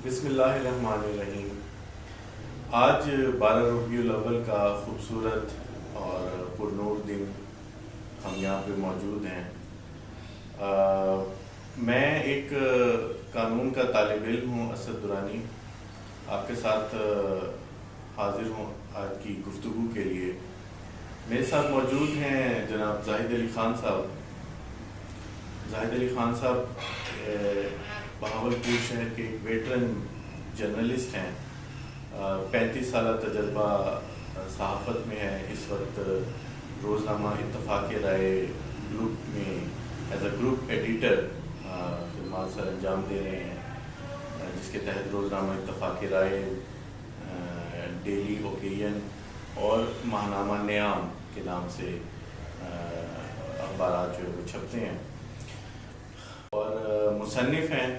بسم اللہ الرحمن الرحیم۔ آج 12 ربیع الاول کا خوبصورت اور پرنور دن ہم یہاں پہ موجود ہیں۔ میں ایک قانون کا طالب علم ہوں، اسد درانی، آپ کے ساتھ حاضر ہوں آج کی گفتگو کے لیے۔ میرے ساتھ موجود ہیں جناب زاہد علی خان صاحب۔ زاہد علی خان صاحب بہاولپور شہر کے ایک ویٹرن جرنلسٹ ہیں، 35 سالہ تجربہ صحافت میں ہے۔ اس وقت روزنامہ اتفاق رائے گروپ میں ایز اے گروپ ایڈیٹر خدمات سر انجام دے رہے ہیں، جس کے تحت روزنامہ اتفاق رائے، ڈیلی اوکیین اور ماہنامہ نیام کے نام سے اخبارات جو ہے وہ چھپتے ہیں، اور مصنف ہیں۔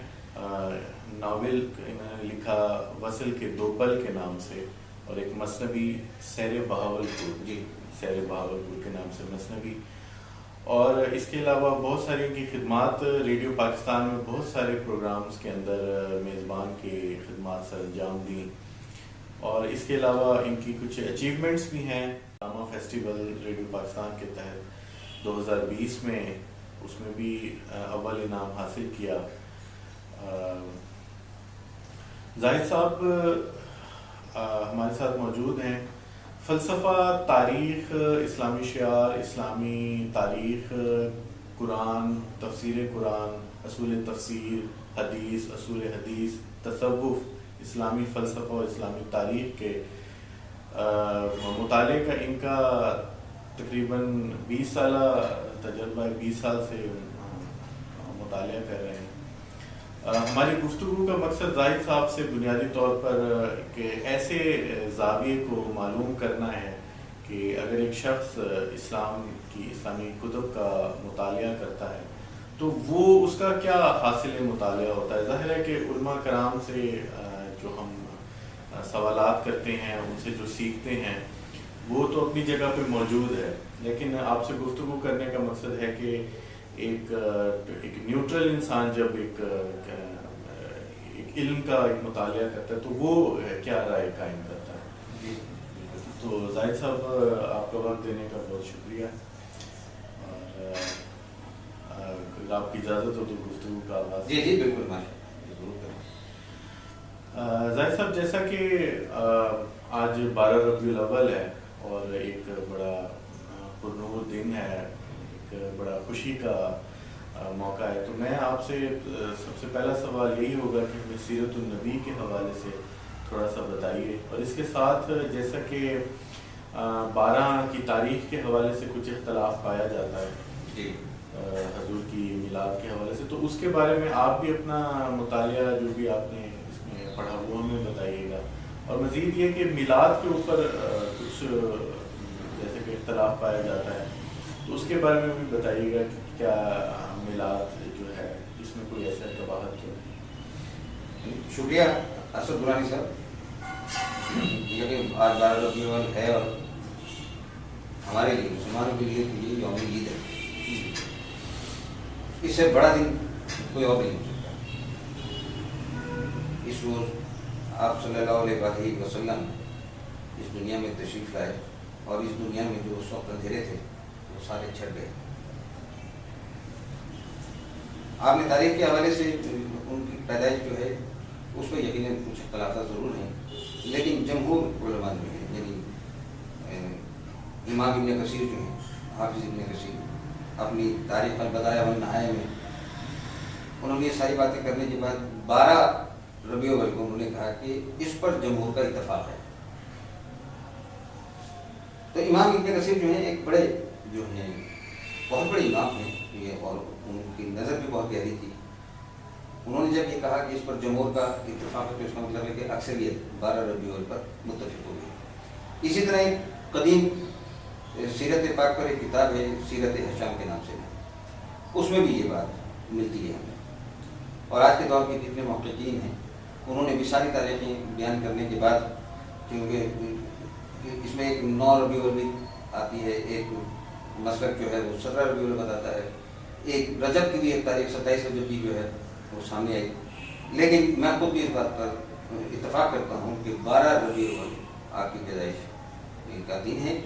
ناول انہوں نے لکھا وصل کے دو پل کے نام سے، اور ایک مثنوی سیر بہاولپور، سیر بہاولپور کے نام سے مثنوی، اور اس کے علاوہ بہت ساری ان کی خدمات ریڈیو پاکستان میں بہت سارے پروگرامز کے اندر میزبان کی خدمات سر انجام دیں، اور اس کے علاوہ ان کی کچھ اچیومنٹس بھی ہیں۔ ڈرامہ فیسٹیول ریڈیو پاکستان کے تحت 2020 میں اس میں بھی اول انعام حاصل کیا۔ زاہد صاحب ہمارے ساتھ موجود ہیں۔ فلسفہ، تاریخ، اسلامی شعار، اسلامی تاریخ، قرآن، تفسیر قرآن، اصول تفسیر، حدیث، اصول حدیث، تصوف، اسلامی فلسفہ اور اسلامی تاریخ کے مطالعے کا ان کا تقریباً 20 سالہ تجربہ ہے، 20 سال سے مطالعہ کر رہے ہیں۔ ہماری گفتگو کا مقصد زاہد صاحب سے بنیادی طور پر کہ ایسے زاویے کو معلوم کرنا ہے کہ اگر ایک شخص اسلامی کتب کا مطالعہ کرتا ہے تو وہ اس کا کیا حاصل مطالعہ ہوتا ہے۔ ظاہر ہے کہ علماء کرام سے جو ہم سوالات کرتے ہیں، ان سے جو سیکھتے ہیں، وہ تو اپنی جگہ پہ موجود ہے، لیکن آپ سے گفتگو کرنے کا مقصد ہے کہ ایک نیوٹرل انسان جب ایک علم کا ایک مطالعہ کرتا ہے تو وہ کیا رائے قائم کرتا ہے۔ تو زاہد صاحب، آپ کا وقت دینے کا بہت شکریہ، اور اگر آپ کی اجازت ہو تو گفتگو کا آغاز۔ جی بالکل، زاہد صاحب، جیسا کہ آج 12 ربیع الاول ہے اور ایک بڑا پرنور دن ہے، ایک بڑا خوشی کا موقع ہے، تو میں آپ سے سب سے پہلا سوال یہی ہوگا کہ ہمیں سیرت النبی کے حوالے سے تھوڑا سا بتائیے، اور اس کے ساتھ جیسا کہ 12 کی تاریخ کے حوالے سے کچھ اختلاف پایا جاتا ہے حضور کی میلاد کے حوالے سے، تو اس کے بارے میں آپ بھی اپنا مطالعہ جو بھی آپ نے اس میں پڑھا وہ ہمیں بتائیے گا، اور مزید یہ کہ میلاد کے اوپر کچھ جیسے کہ اختلاف پایا جاتا ہے تو اس کے بارے میں بھی بتائیے گا کہ کیا میلاد جو ہے اس میں کوئی ایسا قباحت تو نہیں۔ شکریہ اسد درانی صاحب، یہ آج 12 ربیع الاول ہے اور ہمارے لیے مسلمانوں کے لیے یوم عید ہے۔ اس سے بڑا دن کوئی اور نہیں ہو سکتا۔ اس روز آپ صلی اللہ علیہ وسلم اس دنیا میں تشریف لائے، اور اس دنیا میں جو اس وقت اندھیرے تھے وہ سارے چھٹ گئے۔ آپ نے تاریخ کے حوالے سے ان کی پیدائش جو ہے اس میں یقیناً کچھ اختلافات ضرور ہیں، لیکن جمہور علماء جو ہیں، یعنی امام ابن کثیر جو ہیں، حافظ ابن کثیر اپنی تاریخ البدایہ والنہایہ میں انہوں نے یہ ساری باتیں کرنے کے بعد 12 ربیع الاول کو انہوں نے کہا کہ اس پر جمہور کا اتفاق ہے۔ تو امام ابن کثیر جو ہیں ایک بڑے جو ہیں بہت بڑے امام ہیں یہ، اور ان کی نظر بھی بہت گہری تھی۔ انہوں نے جب یہ کہا کہ اس پر جمہور کا اتفاق ہے تو اس کا مطلب ہے کہ اکثریت 12 ربیع الاول پر متفق ہو گئی۔ اسی طرح ایک قدیم سیرت پاک پر ایک کتاب ہے سیرت ہشام کے نام سے، اس میں بھی یہ بات ملتی ہے ہمیں، اور آج کے دور کے جتنے محققین ہیں انہوں نے بھی ساری تاریخیں بیان کرنے کے بعد، کیونکہ اس میں ایک 9 ربیع الاول آتی ہے، ایک مسلک جو ہے وہ 17 ربیع الاول بتاتا ہے، ایک رجب کی بھی ایک تاریخ 27 رجب کی جو ہے وہ سامنے آئی، لیکن میں خود بھی اس بات پر اتفاق کرتا ہوں کہ 12 ربیع الاول آپ کی پیدائش کا دن ہے،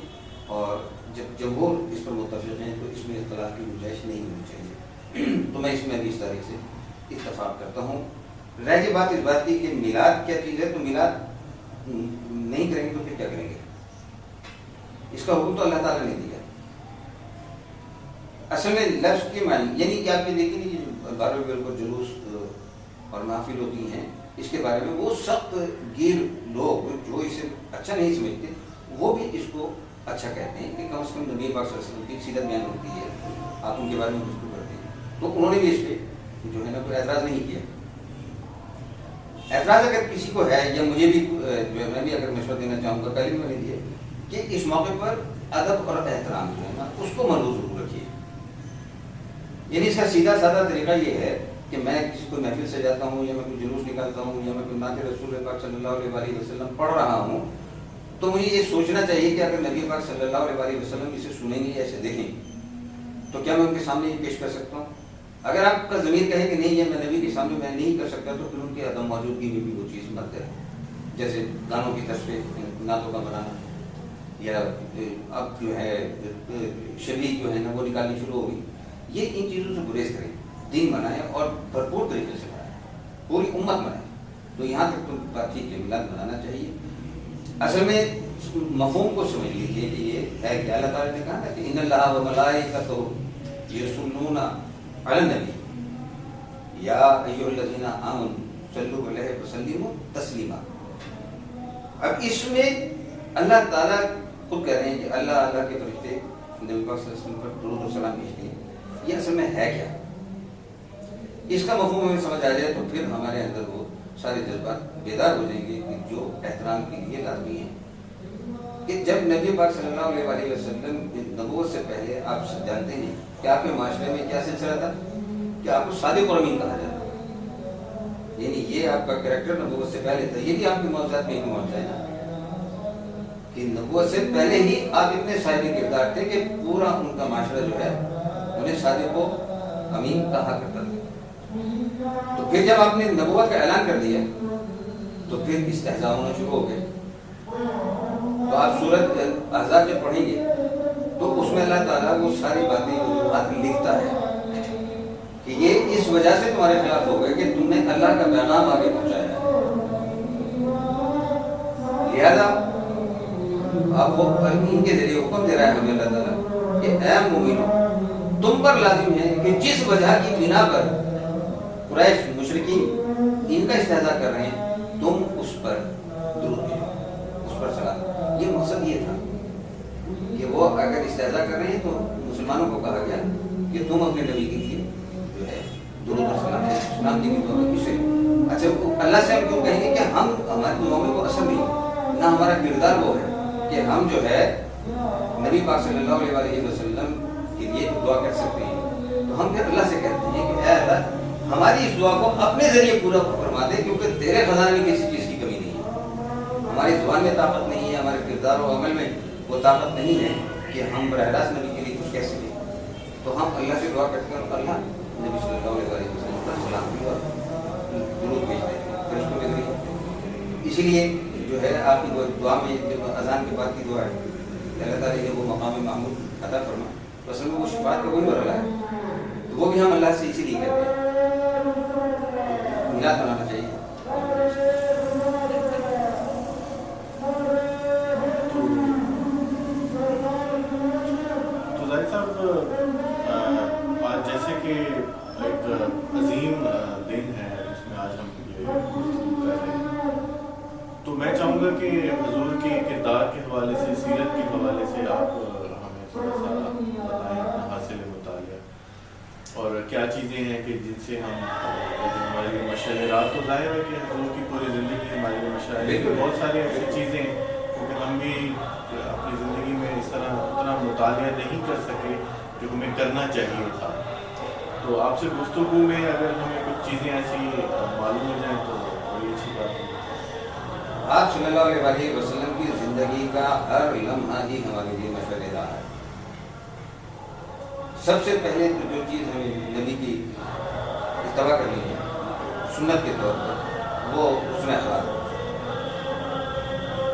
اور جب جمہور اس پر متفق ہیں تو اس میں اختلاف کی گنجائش نہیں ہونی چاہیے، تو میں اس میں بھی اس تاریخ سے اتفاق کرتا ہوں۔ رہ گئی بات اس بات کی کہ میلاد کیا چیز ہے، تو میلاد نہیں کریں گے تو پھر کیا کریں گے؟ اس کا حکم تو اللہ تعالیٰ نے دیا۔ اصل میں لفظ کے معنی یعنی کہ آپ یہ دیکھیں کہ جو 12 ربیع الاول کو جلوس اور محفل ہوتی ہیں، اس کے بارے میں وہ سخت گیر لوگ جو اسے اچھا نہیں سمجھتے وہ بھی اس کو اچھا کہتے ہیں کہ کم از کم نبی پاک صلی اللہ علیہ وسلم کی سیرت بیان ہوتی ہے، آپ ان کے بارے میں گفتگو کرتے ہیں، تو انہوں نے بھی اس پہ جو ہے نا کوئی اعتراض نہیں کیا۔ اعتراض اگر کسی کو ہے یا مجھے بھی جو ہے میں بھی اگر مشورہ دینا چاہوں گا، پہلے بھی میں نے دیا کہ اس موقع پر ادب اور احترام جو ہے نا اس کو ملحوظ ضرور رکھیے۔ یعنی اس کا سیدھا سادہ طریقہ یہ ہے کہ میں کسی کو محفل سے جاتا ہوں یا میں کوئی جلوس نکالتا ہوں یا میں کوئی نعت رسول پاک صلی اللہ علیہ وسلم پڑھ رہا ہوں، تو مجھے یہ سوچنا چاہیے کہ اگر نبی پاک صلی اللہ علیہ وسلم اسے سنیں گے یا اسے دیکھیں تو کیا میں ان کے سامنے یہ پیش کر سکتا ہوں؟ اگر آپ کا ضمیر کہے کہ نہیں یہ میں نبی کے سامنے میں نہیں کر سکتا، تو پھر ان کی عدم موجودگی میں بھی وہ چیز مرد ہے، جیسے گانوں کی تصویر نعتوں کا بنانا، یا اب جو ہے شبیہ جو ہے نا وہ نکالنی شروع ہوگی۔ یہ ان چیزوں سے گریز کریں، دین بنائیں اور بھرپور طریقے سے بنائیں، پوری امت بنائیں۔ تو یہاں تک تو بات ٹھیک ہے، میلاد بنانا چاہیے۔ اصل میں مفہوم کو سمجھ لیجیے کہ یہ ہے کہ اللہ تعالیٰ نے کہا نا کہ ان اللہ و ملائکتہ یصلون علی النبی یا ایھا الذین آمنوا صلوا علیہ وسلموا تسلیما۔ اب اس میں اللہ تعالیٰ خود کہہ رہے ہیں کہ اللہ کے فرشتے نبی پاک صلی اللہ علیہ وسلم پر درود و سلام بھیجتے ہیں۔ یہ اصل میں ہے کیا؟ اس کا مفہوم ہمیں سمجھ آ جائے تو پھر ہمارے اندر وہ سارے جذبات بیدار ہو جائیں گے کہ جو احترام کے لیے لازمی ہے۔ کہ جب نبی پاک صلی اللہ علیہ وسلم نبوت سے پہلے آپ جانتے ہیں کہ آپ کے معاشرے میں کیا سلسلہ تھا کہ آپ کو صادق اور امین کہا جاتا، یعنی یہ آپ کا کریکٹر نبوت سے پہلے تھا۔ یہ بھی آپ کے معجزات میں ایک معجزہ ہے نا کہ نبوت سے پہلے ہی آپ اتنے صاحب کردار تھے کہ پورا ان کا معاشرہ جو ہے انہیں صادق و امین کہا کرتا تھا۔ تو پھر جب آپ نے نبوت کا اعلان کر دیا تو پھر استہزاء ہونا شروع ہو گئے۔ تو آپ سورۃ احزاب جب پڑھیں گے تو اس میں اللہ تعالیٰ وہ ساری باتیں وجوہات لکھتا ہے کہ یہ اس وجہ سے تمہارے خلاف ہو گئے کہ تم نے اللہ کا پیغام آگے پہنچایا ہے، لہذا اب وہ ان کے ذریعے حکم دے رہا ہے ہمیں اللہ تعالیٰ کہ اے مومنو تم پر لازم ہے کہ جس وجہ کی بنا پر قریش مشرکین ان کا استہزاء کر رہے ہیں تم اس پر درود بھیجو، اس پر سلام۔ یہ مقصد یہ تھا کہ وہ اگر استہزاء کر رہے ہیں تو مسلمانوں کو کہا گیا کہ تم اپنے نبی کے لیے جو ہے درود و سلام کی اسے اچھا اللہ سے ہم کیوں کہیں گے کہ ہم ہماری دعاؤں میں وہ اثر نہیں، نہ ہمارا کردار وہ ہے کہ ہم جو ہے نبی پاک صلی اللہ علیہ وسلم کے لیے دعا کر سکتے ہیں، تو ہم پھر اللہ سے کہتے ہیں کہ اے اللہ ہماری اس دعا کو اپنے ذریعے پورا فرما دے، کیونکہ تیرے خزانے میں کسی چیز کی کمی نہیں ہے، ہماری زبان میں طاقت نہیں ہے، ہمارے کردار و عمل میں وہ طاقت نہیں ہے کہ ہم براہ راست نبی کے لیے کچھ کہہ سکیں۔ تو ہم اللہ سے دعا کرتے ہیں اور اللہ نبی صلی اللہ علیہ وسلم پر سلام بھی اور درود بھیجتے ہیں فرشتوں کے ذریعے۔ اسی لیے جو ہے آپ کی دعا میں جب اذان کے بعد کی دعا ہے اللہ تعالیٰ نے وہ مقام محمود عطا فرما، تو اصل میں وہ شفاعت کا وہی مرحلہ ہے، تو وہ بھی ہم اللہ سے اسی لیے کہتے ہیں میلاد بنانا چاہیے۔ تو ظاہر صاحب آج جیسے کہ ایک عظیم دن ہے جس میں آج ہم یہ گفتگو کر رہے ہیں، تو میں چاہوں گا کہ حضور کے کردار کے حوالے سے، سیرت کے حوالے سے آپ ہمیں تھوڑا سا بتائیں اپنا حاصل مطالعہ، اور کیا چیزیں ہیں کہ جن سے ہم ہمارے لیے مشعل راہ، تو ظاہر ہے کہ حضور کی پوری زندگی ہمارے لیے مشعل ہے، بہت ساری ایسی چیزیں ہیں کیونکہ ہم بھی اپنی زندگی میں اس طرح اتنا مطالعہ نہیں کر سکے جو ہمیں کرنا چاہیے تھا، تو آپ سے گفتگو میں اگر ہمیں کچھ چیزیں ایسی معلوم ہو جائیں تو بڑی اچھی بات ہے۔ آپ صلی اللہ علیہ وسلم کی زندگی کا ہر لمحہ ہی ہمارے لیے مشعل راہ ہے۔ سب سے پہلے تو جو چیز ہمیں نبی کی اتباع کرنی ہے، سنت کے طور پر وہ حسن اخلاق،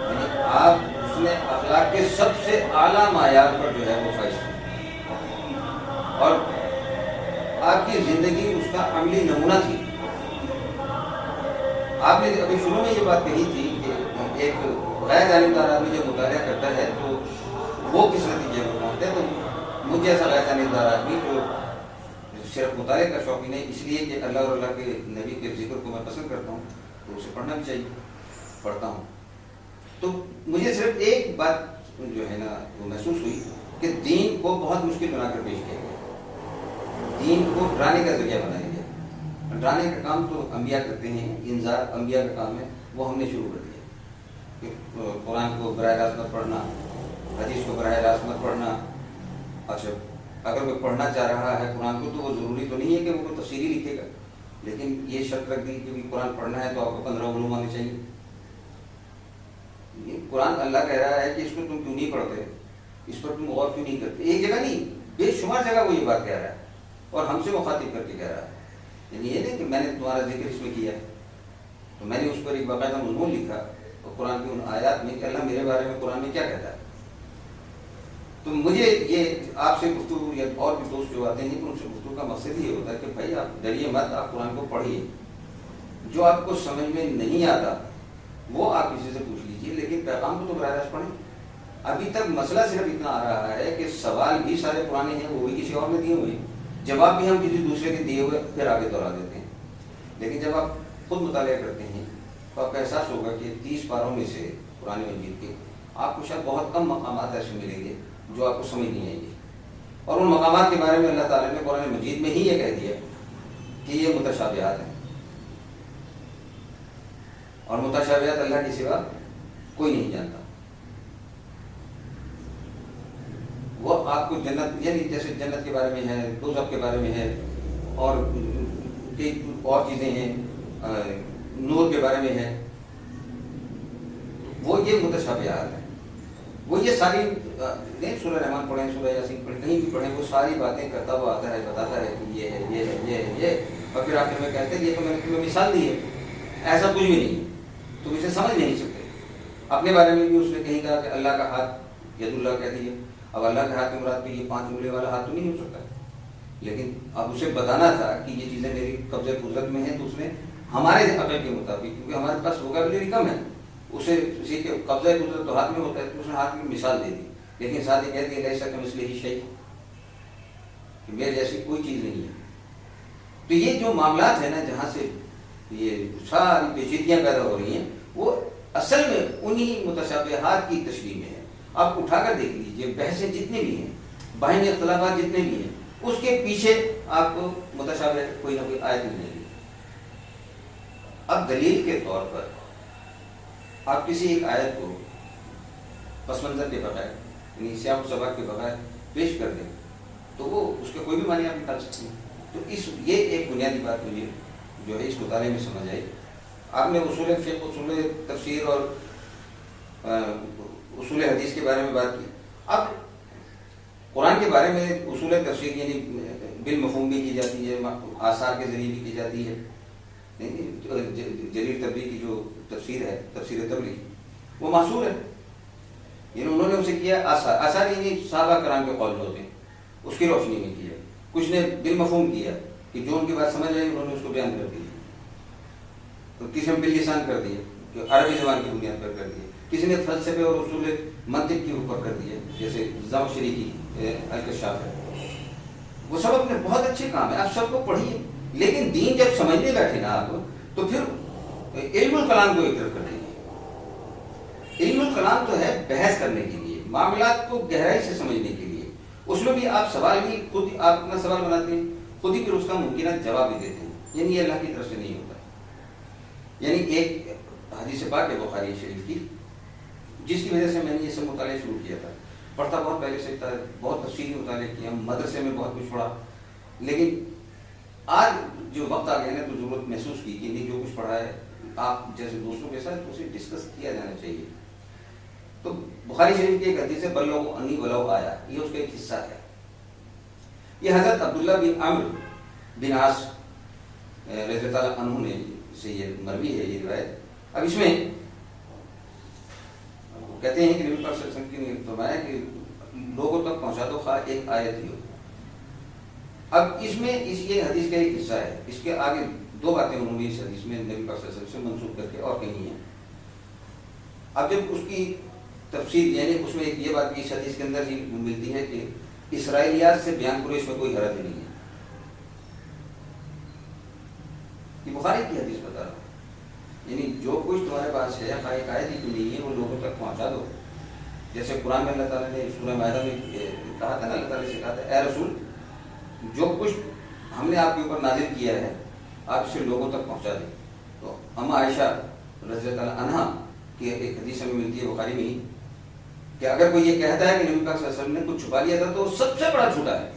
یعنی آپ حسن اخلاق کے سب سے اعلیٰ معیار پر جو ہے وہ فائز تھے، اور آپ کی زندگی اس کا عملی نمونہ تھی۔ آپ نے ابھی شروع میں یہ بات کہی تھی کہ ایک غیر جانبدار آدمی جب مطالعہ کرتا ہے تو وہ کس نتیجے میں پہنچتا ہے، تو مجھے ایسا غیر جانبدار آدمی جو صرف مطالعے کا شوقین ہے، اس لیے کہ اللہ اور اللہ کے نبی کے ذکر کو میں پسند کرتا ہوں تو اسے پڑھنا بھی چاہیے، پڑھتا ہوں، تو مجھے صرف ایک بات جو ہے نا وہ محسوس ہوئی کہ دین کو بہت مشکل بنا کر پیش کیا گیا، دین کو ڈرانے کا ذریعہ بنایا گیا۔ ڈرانے کا کام تو انبیاء کرتے ہیں، انذار انبیاء کا کام ہے، وہ ہم نے شروع کر دیا کہ قرآن کو براہ راست مت پڑھنا، حدیث کو براہ راست مت پڑھنا۔ اچھا، اگر کوئی پڑھنا چاہ رہا ہے قرآن کو تو وہ ضروری تو نہیں ہے کہ وہ کوئی تفسیری لکھے گا، لیکن یہ شرط رکھ دی کہ قرآن پڑھنا ہے تو آپ کو 15 علوم آنے چاہیے۔ قرآن اللہ کہہ رہا ہے کہ اس کو تم کیوں نہیں پڑھتے، اس پر تم غور کیوں نہیں کرتے؟ ایک جگہ نہیں، بے شمار جگہ وہ یہ بات کہہ رہا ہے، اور ہم سے مخاطب کر کے کہہ رہا ہے۔ یعنی یہ نہیں کہ میں نے تمہارا ذکر اس میں کیا تو میں نے اس پر ایک باقاعدہ مضمون لکھا اور قرآن کی ان آیات میں کہ اللہ میرے بارے میں قرآن میں کیا کہتا ہے۔ تو مجھے یہ آپ سے گفتگو یا اور بھی دوست جو آتے ہیں ان سے گفتگو کا مقصد یہ ہوتا ہے کہ بھائی آپ ڈریے مت، آپ قرآن کو پڑھیے، جو آپ کو سمجھ میں نہیں آتا وہ آپ کسی سے پوچھ لیجیے، لیکن پیغام کو تو براہ راست پڑھیں۔ ابھی تک مسئلہ صرف اتنا آ رہا ہے کہ سوال بھی سارے پرانے ہیں، وہ بھی کسی اور نے دیے ہوئے ہیں، جواب بھی ہم کسی دوسرے کے دیے ہوئے پھر آگے دوہرا دیتے ہیں۔ لیکن جب آپ خود مطالعہ کرتے ہیں تو آپ کا احساس ہوگا کہ 30 پاروں میں سے قرآن مجید کے آپ کو شاید بہت کم مقامات ایسے ملیں گے جو آپ کو سمجھ نہیں آئیں گے، اور ان مقامات کے بارے میں اللہ تعالیٰ نے قرآن مجید میں ہی یہ کہہ دیا کہ یہ متشابہات ہیں، اور متشابہات اللہ کے سوا کوئی نہیں جانتا۔ وہ آپ کو جنت، یعنی جیسے جنت کے بارے میں ہے، دوزخ کے بارے میں ہے، اور کئی اور چیزیں ہیں، نور کے بارے میں ہے، وہ یہ متشابہات ہیں۔ وہ یہ ساری سورہ رحمان پڑھیں، سورہ یاسین پڑھیں، کہیں بھی پڑھیں، وہ ساری باتیں کرتا ہوا آتا ہے، بتاتا ہے کہ یہ ہے، یہ ہے، یہ ہے، یہ، اور پھر آخر میں کہتے ہیں یہ تو میں نے تمہیں مثال دی ہے، ایسا کچھ بھی نہیں، تم اسے سمجھ نہیں سکتے۔ اپنے بارے میں بھی اس نے کہیں کہا کہ اللہ کا ہاتھ ید اللہ کہتی ہے، اب اللہ کے ہاتھ میں مراد بھی یہ 5 انگلی والا ہاتھ تو نہیں ہو سکتا، لیکن اب اسے بتانا تھا کہ یہ چیزیں میری قبضہ قدرت میں ہیں، تو اس نے ہمارے عقل کے مطابق، کیونکہ ہمارے پاس ووکیبلری کم ہے، اسے اسی کے قبضہ قدرت تو ہاتھ میں ہوتا ہے، تو اس نے ہاتھ کی مثال دے دی، لیکن ساتھ یہ کہہ دیا لیسا کمثلہ شیء، کہ میرے جیسی کوئی چیز نہیں ہے۔ تو یہ جو معاملات ہیں نا جہاں سے یہ ساری پیچیدگیاں پیدا ہو رہی ہیں، وہ اصل میں انہی متشابہات کی تشریح میں ہے۔ آپ اٹھا کر دیکھ لیجیے، بحثیں جتنے بھی ہیں، باہمی اختلافات جتنے بھی ہیں، اس کے پیچھے آپ کو متشابہ کوئی نہ کوئی آیت ملے گی۔ اب دلیل کے طور پر آپ کسی ایک آیت کو پس منظر کے بغیر، یعنی سیاق و سباق کے بغیر پیش کر دیں تو وہ اس کے کوئی بھی معنی آپ نکال سکتے ہیں۔ تو یہ ایک بنیادی بات مجھے جو ہے اس مطالعے میں سمجھ آئی۔ آپ نے اصول فقہ، اصول تفسیر اور اصول حدیث کے بارے میں بات کی۔ اب قرآن کے بارے میں اصول تفسیر یعنی بالمفہوم بھی کی جاتی ہے، آثار کے ذریعے بھی کی جاتی ہے۔ جریر طبری کی جو تفسیر ہے، تفسیر طبری، وہ معصور ہے، یعنی انہوں نے اسے کیا آثار یعنی صحابہ کرام کے قول جو ہوتے ہیں اس کی روشنی میں کیا۔ کچھ نے بالمفہوم کیا کہ جو ان کی بات سمجھ آئی انہوں نے اس کو بیان کر دیا، تو کسی نے باللسان کر دیا کہ عربی زبان کی بنیاد پر کر دیا، کسی نے فلسفے اور اصول منطق کے اوپر کر دیا، جیسے زمخشری کی الکشاف ہے۔ وہ سب اپنے بہت اچھے کام ہیں، آپ سب کو پڑھیے، لیکن دین جب سمجھنے بیٹھے نا آپ تو پھر علم الکلام کو ایک طرف کر دیں۔ علم الکلام تو ہے بحث کرنے کے لیے، معاملات کو گہرائی سے سمجھنے کے لیے، اس میں بھی آپ سوال بھی خود آپ اپنا سوال بناتے ہیں، خود ہی پھر اس کا ممکنہ جواب بھی دیتے ہیں، یعنی یہ اللہ کی طرف سے نہیں ہوتا۔ یعنی ایک حدیث پاک ہے بخاری شریف کی، جس کی وجہ سے میں نے یہ سب مطالعہ شروع کیا تھا۔ پڑھتا بہت پہلے سے تھا، بہت تفصیلی مطالعہ کیا، مدرسے میں بہت کچھ پڑھا، لیکن آج جو وقت آ گیا نا تو ضرورت محسوس کی کہ نہیں، جو کچھ پڑھا ہے آپ جیسے دوستوں کے ساتھ اسے ڈسکس کیا جانا چاہیے۔ تو بخاری شریف کی ایک حدیث ہے بلغ انی ولو آیا، یہ اس کا ایک حصہ ہے۔ یہ حضرت عبداللہ بن عمرو بن عاص رضی اللہ تعالیٰ عنہ نے سے یہ مروی ہے یہ روایت. اب اس میں کہتے ہیں کہ نبی پاک صلی اللہ علیہ وسلم نے فرمایا کہ لوگوں تک پہنچا دو خواہ ایک آیت ہی ہو. اب اس میں یہ حدیث کا ایک حصہ ہے, اس کے آگے دو باتیں انہوں نے اس حدیث میں نبی پاک صلی اللہ علیہ وسلم سے منسوخ کر کے اور کہیں ہیں. اب جب اس کی تفصیل یعنی اس میں ایک یہ بات بھی اس حدیث کے اندر ہی ملتی ہے کہ اسرائیلیات سے بیان کرو, اس میں کوئی حرج نہیں ہے. یہ بخاری کی حدیث بتا رہا ہوں, یعنی جو کچھ تمہارے پاس ہے خواہ آیت ہی تو نہیں ہے وہ لوگوں تک پہنچا دو. جیسے قرآن میں اللہ تعالیٰ نے سورہ مائدہ میں کہا تھا نا, اللہ تعالیٰ سے کہا تھا اے رسول جو کچھ ہم نے آپ کے اوپر نازل کیا ہے آپ اسے لوگوں تک پہنچا دیں. تو اما عائشہ رضی اللہ عنہا کی ایک حدیث میں ملتی ہے بخاری میں ہی کہ اگر کوئی یہ کہتا ہے کہ نبی پاک صلی اللہ علیہ وسلم نے کچھ چھپا لیا تھا تو سب سے بڑا جھوٹا ہے.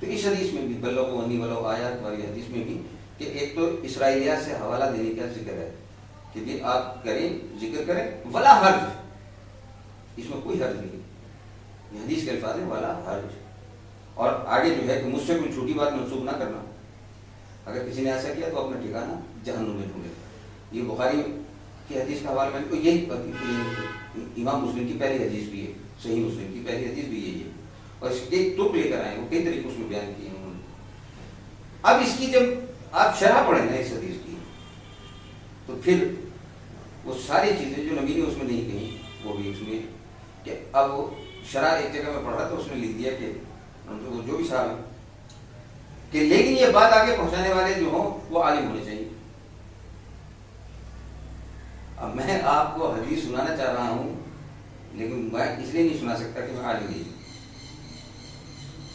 تو اس حدیث میں بھی بلغوا عنی ولو آیات والی حدیث میں بھی کہ ایک تو اسرائیلیات سے حوالہ دینے کا ذکر ہے کہ جی آپ کریں ذکر کریں ولا حرج, اس میں کوئی حرج نہیں. یہ حدیث کے الفاظ ہیں ولا حرج. اور آگے جو ہے کہ مجھ سے کوئی چھوٹی بات منسوخ نہ کرنا, اگر کسی نے ایسا کیا تو اپنا ٹھکانہ جہنم میں ڈھونڈے. یہ بخاری کی حدیث کا حوالہ میں تو یہی امام مسلم کی پہلی حدیث بھی ہے, صحیح مسلم کی پہلی حدیث بھی یہی ہے, اور اس کے ترک لے کر آئے وہ کئی طریقوں سے بیان کیے انہوں نے. اب اس کی جب آپ شرح پڑھیں نا اس حدیث کی تو پھر وہ ساری چیزیں جو نبی نے اس میں نہیں کہیں وہ بھی اس میں کہ اب وہ شرح ایک جگہ میں پڑھ رہا تو اس نے لکھ دیا کہ جو بھی صاحب ہے کہ لیکن یہ بات آگے پہنچانے والے جو ہوں وہ عالم ہونے چاہیے. اب میں آپ کو حدیث سنانا چاہ رہا ہوں لیکن میں اس لیے نہیں سنا سکتا کہ میں عالم نہیں ہوں.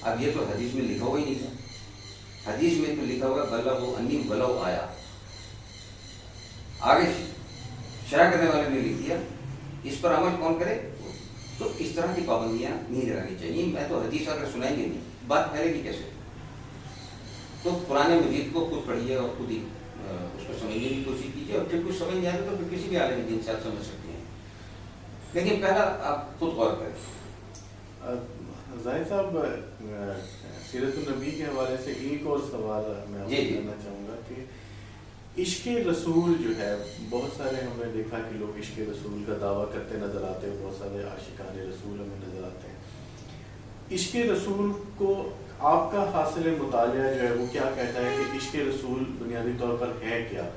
اب یہ تو حدیث میں لکھا ہوا ہی نہیں تھا. حدیث میں تو لکھا ہوا بلغوا عنی ولو آیا. آگے شرح کرنے والے نے لکھ دیا, اس پر عمل کون کرے. تو اس طرح کی پابندیاں نہیں لگانی چاہیے. میں تو حدیث اگر سنائیں گے نہیں بات پھیلے گی کیسے. تو قرآن مجید کو خود پڑھیے اور خود ہی اس کو سمجھنے کی کوشش کیجیے, اور پھر کچھ سمجھ نہیں آئے تو پھر کسی بھی عالم دین سے آپ سمجھ سکتے ہیں, لیکن پہلا آپ خود غور کریں. زاہد صاحب سیرت النبی کے حوالے سے ایک اور سوال میں آپ سے کرنا چاہوں گا کہ عشق رسول جو ہے بہت سارے ہم نے دیکھا کہ لوگ عشق رسول کا دعویٰ کرتے نظر آتے ہیں, بہت سارے عاشقان رسول ہمیں نظر آتے ہیں. عشق رسول کو آپ کا حاصل مطالعہ جو ہے وہ کیا کہتا ہے کہ عشق رسول بنیادی طور پر ہے کیا,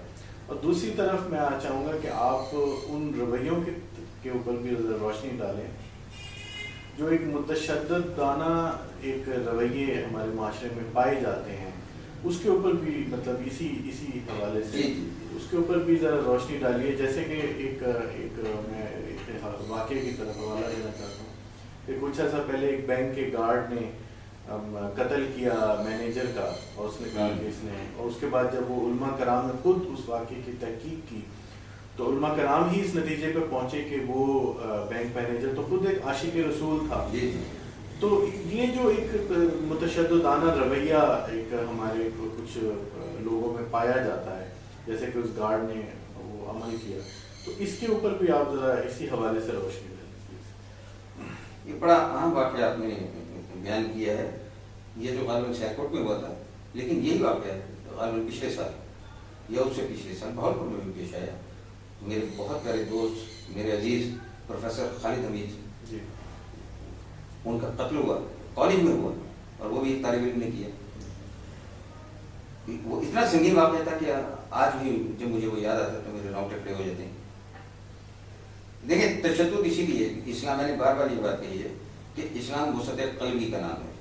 اور دوسری طرف میں چاہوں گا کہ آپ ان رویوں کے اوپر بھی روشنی ڈالیں جو ایک متشددانہ ایک رویے ہمارے معاشرے میں پائے جاتے ہیں, اس کے اوپر بھی مطلب اسی حوالے سے اس کے اوپر بھی ذرا روشنی ڈالیے. جیسے کہ ایک میں ایک واقعے کی طرف حوالہ دینا چاہتا ہوں کہ کچھ عرصہ پہلے ایک بینک کے گارڈ نے قتل کیا مینیجر کا, اور اس نے کہا کہ اس نے, اور اس کے بعد جب وہ علماء کرام نے خود اس واقعے کی تحقیق کی تو علماء کرام ہی اس نتیجے پہ پہنچے کہ وہ بینک مینیجر تو خود ایک عاشق رسول تھا. تو یہ جو ایک متشددانہ رویہ ایک ہمارے کچھ لوگوں میں پایا جاتا ہے جیسے کہ اس گارڈ نے وہ عمل کیا, تو اس کے اوپر بھی آپ ذرا اسی حوالے سے روشنی ڈالیں. یہ بڑا اہم واقعہ آپ نے بیان کیا ہے, یہ جو غالباً سیاکوٹ میں ہوا تھا, لیکن یہی واقعہ ہے غالباً پچھلے سال یا اس سے پچھلے سال بہاولپور میں بھی پیش آیا. میرے بہت پیارے دوست میرے عزیز پروفیسر خالد حمید جی, ان کا قتل ہوا کالج میں ہوا, اور وہ بھی ایک طالب علم نے کیا. وہ اتنا سنگین واقعہ تھا کہ آج بھی جب مجھے وہ یاد آتا تو میرے رونگٹے کھڑے ہو جاتے ہیں. دیکھیں تشدد اسی لیے اسلام, میں نے بار بار یہ بات کہی ہے کہ اسلام وسعت قلبی کا نام ہے.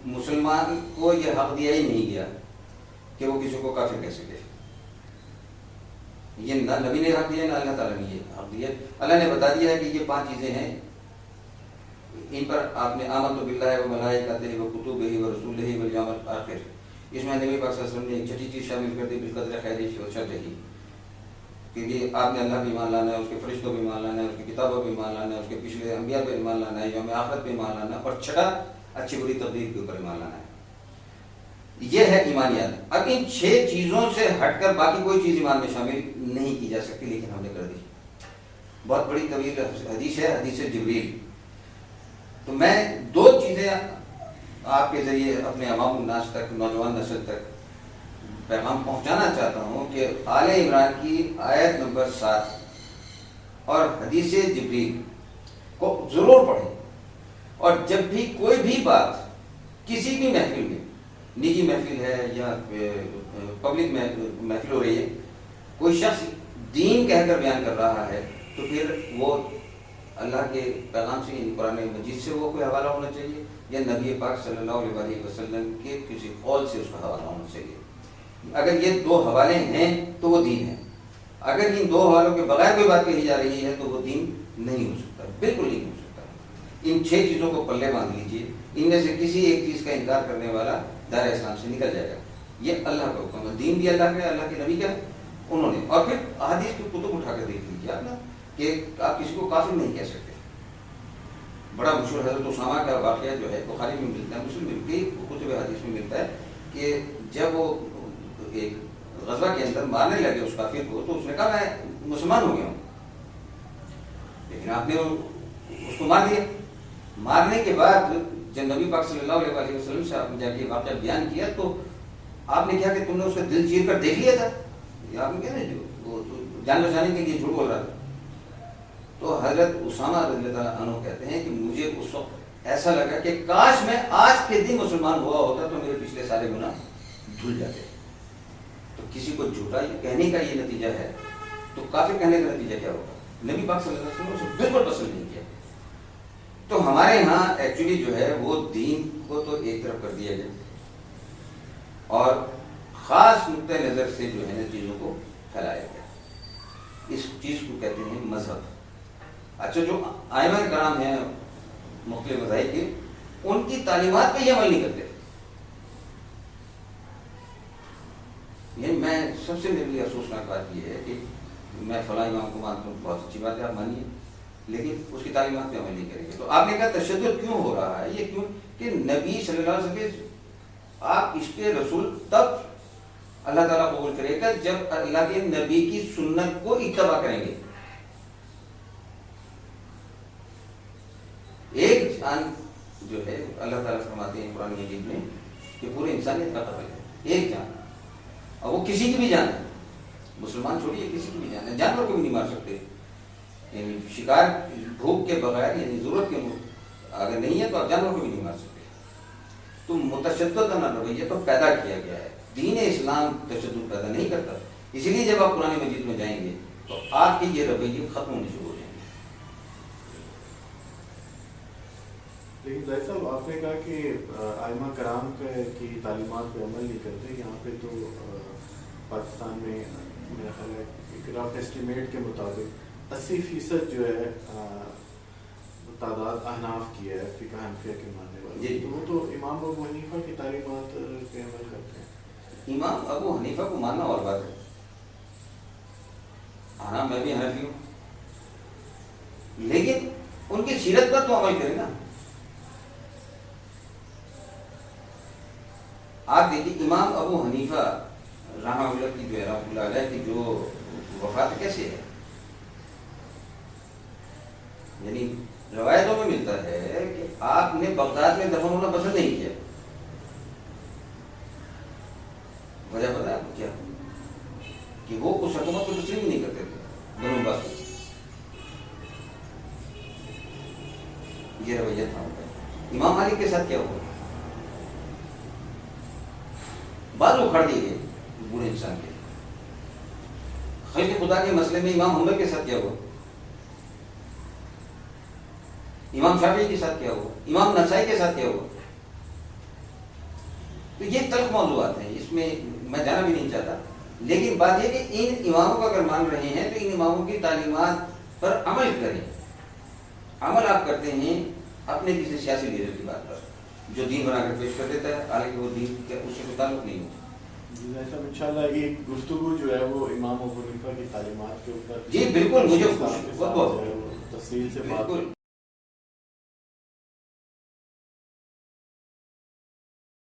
مسلمان کو یہ حق دیا ہی نہیں گیا کہ وہ کسی کو کافر کہہ سکے. یہ نہ نبی نے حق دیا نہ اللہ تعالیٰ نے یہ حق دیا. اللہ نے بتا دیا ہے کہ یہ 5 چیزیں ہیں, ان پر آپ نے آمنت باللہ و ملائکتہ و کتبہ و رسولہ والیوم الآخر, اس میں نبی پاک صلی اللہ علیہ وسلم نے ایک چھٹی چیز شامل کر دی بالقدر خیرہ و شرہ, کہ یہ آپ نے اللہ پہ ایمان لانا ہے, اس کے فرشتوں پہ ایمان لانا ہے, اس کی کتابوں پہ ایمان لانا ہے, اس کے پچھلے انبیاء پہ ایمان لانا ہے, یوم آخرت پہ ایمان لانا ہے, اور چھٹا اچھی بری تقدیر کے اوپر ایمان لانا ہے. یہ ہے ایمانیات. اب ان 6 چیزوں سے ہٹ کر باقی کوئی چیز ایمان میں شامل نہیں کی جا سکتی, لیکن ہم نے کر دی. بہت بڑی طویل حدیث ہے, حدیث جبریل. تو میں 2 چیزیں آپ کے ذریعے اپنے عوام الناس تک، نوجوان نسل تک پیغام پہنچانا چاہتا ہوں کہ آل عمران کی آیت نمبر 7 اور حدیث جبریل کو ضرور پڑھیں، اور جب بھی کوئی بھی بات کسی بھی محفل میں، نجی محفل ہے یا پبلک محفل ہو رہی ہے، کوئی شخص دین کہہ کر بیان کر رہا ہے تو پھر وہ اللہ کے پیغام سے، یعنی قرآن مجید سے وہ کوئی حوالہ ہونا چاہیے، یا نبی پاک صلی اللہ علیہ وسلم کے کسی قول سے اس کا حوالہ ہونا چاہیے۔ اگر یہ دو حوالے ہیں تو وہ دین ہے، اگر ان دو حوالوں کے بغیر کوئی بات کہی جا رہی ہے تو وہ دین نہیں ہو سکتا، بالکل نہیں ہو سکتا۔ ان 6 چیزوں کو پلے باندھ لیجیے، ان میں سے کسی ایک چیز کا انکار کرنے والا دائرہ اسلام سے نکل جائے گا۔ یہ اللہ کا حکم ہے، دین بھی اللہ کا ہے، اللہ کے نبی کا ہے، انہوں نے۔ اور پھر احادیث کی کتب اٹھا کر دیکھ لیجیے آپ نا، کہ آپ کسی کو کافر نہیں کہہ سکتے۔ بڑا مشہور حضرت اسامہ کا واقعہ جو ہے بخاری میں ملتا ہے، مسلم میں بھی، کتب حدیث میں ملتا ہے کہ جب وہ ایک غزوہ کے اندر مارنے لگے اس کافر کو، تو اس نے کہا میں مسلمان ہو گیا ہوں، لیکن آپ نے اس کو مار دیا۔ مارنے کے بعد جب نبی پاک صلی اللہ علیہ وسلم سے آپ نے جا کے واقعہ بیان کیا تو آپ نے کہا کہ تم نے اس کا دل چیر کر دیکھ لیا تھا، آپ نے کہا نا جو وہ جان بچانے کے لیے جھوٹ بول رہا تھا۔ تو حضرت اسامہ رضی اللہ تعالیٰ عنہ کہتے ہیں کہ مجھے اس وقت ایسا لگا کہ کاش میں آج کے دن مسلمان ہوا ہوتا تو میرے پچھلے سارے گناہ دھل جاتے۔ تو کسی کو جھوٹا کہنے کا یہ نتیجہ ہے تو کافر کہنے کا نتیجہ کیا ہوگا؟ نبی پاک صلی اللہ علیہ وسلم اسے بالکل پسند نہیں کیا۔ تو ہمارے ہاں ایکچولی جو ہے وہ دین کو تو ایک طرف کر دیا گیا، اور خاص نقطۂ نظر سے جو ہے چیزوں کو پھیلایا گیا۔ اس چیز کو کہتے ہیں مذہب۔ اچھا، جو ائمہ کرام ہیں مختلف مذاہب کے، ان کی تعلیمات پہ یہ عمل نہیں کرتے۔ یعنی میں سب سے میرے لیے افسوسناک بات یہ ہے کہ میں فلاں امام کو مانتا ہوں، بہت اچھی بات ہے، آپ مانیے، لیکن اس کی تعلیمات پہ عمل نہیں کریں گے۔ تو آپ نے کہا تشدد کیوں ہو رہا ہے؟ یہ کیوں کہ نبی صلی اللہ علیہ وسلم آپ اس کے رسول تب اللہ تعالیٰ قبول کرے گا جب اللہ کے نبی کی سنت کو اتباع کریں گے۔ ایک جان جو ہے اللہ تعالیٰ فرماتے ہیں قرآن مجید میں کہ پورے انسانیت کا قتل ہے، ایک جان، اور وہ کسی کی بھی جان ہے، مسلمان چھوڑیے کسی کی بھی جان ہے، جانور کو بھی نہیں مار سکتے، یعنی شکار بھوک کے بغیر، یعنی ضرورت کے اگر نہیں ہے تو آپ جانور کو بھی نہیں مار سکتے۔ تو متشدد رویہ تو پیدا کیا گیا ہے، دین اسلام تشدد پیدا نہیں کرتا، اسی لیے جب آپ قرآن مجید میں جائیں گے تو آپ کے یہ رویے ختم ہونے شروع ہو جائیں گے۔ لیکن زاہد صاحب، آپ نے کہا کہ ائمہ کرام کی تعلیمات پہ عمل نہیں کرتے، یہاں پہ تو پاکستان میں میرا خیال ہے ایک رف ایسٹیمیٹ کے مطابق 80% جو ہے تعداد احناف کی ہے، فقہ حنفیہ کے ماننے والے، تو وہ تو امام ابو حنیفہ کی تعلیمات پہ عمل کرتے ہیں۔ امام ابو حنیفہ کو ماننا اور بات ہے، ہاں میں بھی حنفی ہوں، لیکن ان کی سیرت پر تو عمل کریں نا۔ آپ دیکھیے امام ابو حنیفہ رحمہ اللہ کی جو ہے، رحمۃ اللہ علیہ کی جو وفات کیسے ہے، یعنی روایتوں میں ملتا ہے کہ آپ نے بغداد میں دفن ہونا پسند نہیں کیا۔ وجہ پتہ ہے آپ کو کیا؟ کہ وہ اس حکومت کو تسلیم نہیں کرتے تھے، بنو عباس کو۔ یہ رویہ تھا ان کا۔ امام مالک کے ساتھ کیا ہوا؟ بعض اکھاڑ دیے گئے بوڑھے انسان کے۔ خلق خدا کے مسئلے میں امام حنبل کے ساتھ کیا ہوا؟ امام شافعی کے ساتھ کیا ہوا؟ امام نسائی کے ساتھ کیا ہوا؟ تو یہ تلخ موضوعات ہیں، اس میں میں جانا بھی نہیں چاہتا، لیکن بات یہ کہ ان اماموں کو اگر مان رہے ہیں تو ان اماموں کی تعلیمات پر عمل کریں۔ عمل آپ کرتے ہیں اپنے کسی سیاسی لیڈر کی بات پر جو دین بنا کر پیش کر دیتا ہے، حالانکہ وہ دین کا اس سے کوئی تعلق نہیں ہوتا۔ جی صاحب، انشاءاللہ یہ گفتگو جو ہے وہ امام ابو حنیفہ کی تعلیمات کے اوپر جی بالکل، مجھے تفصیل سے بات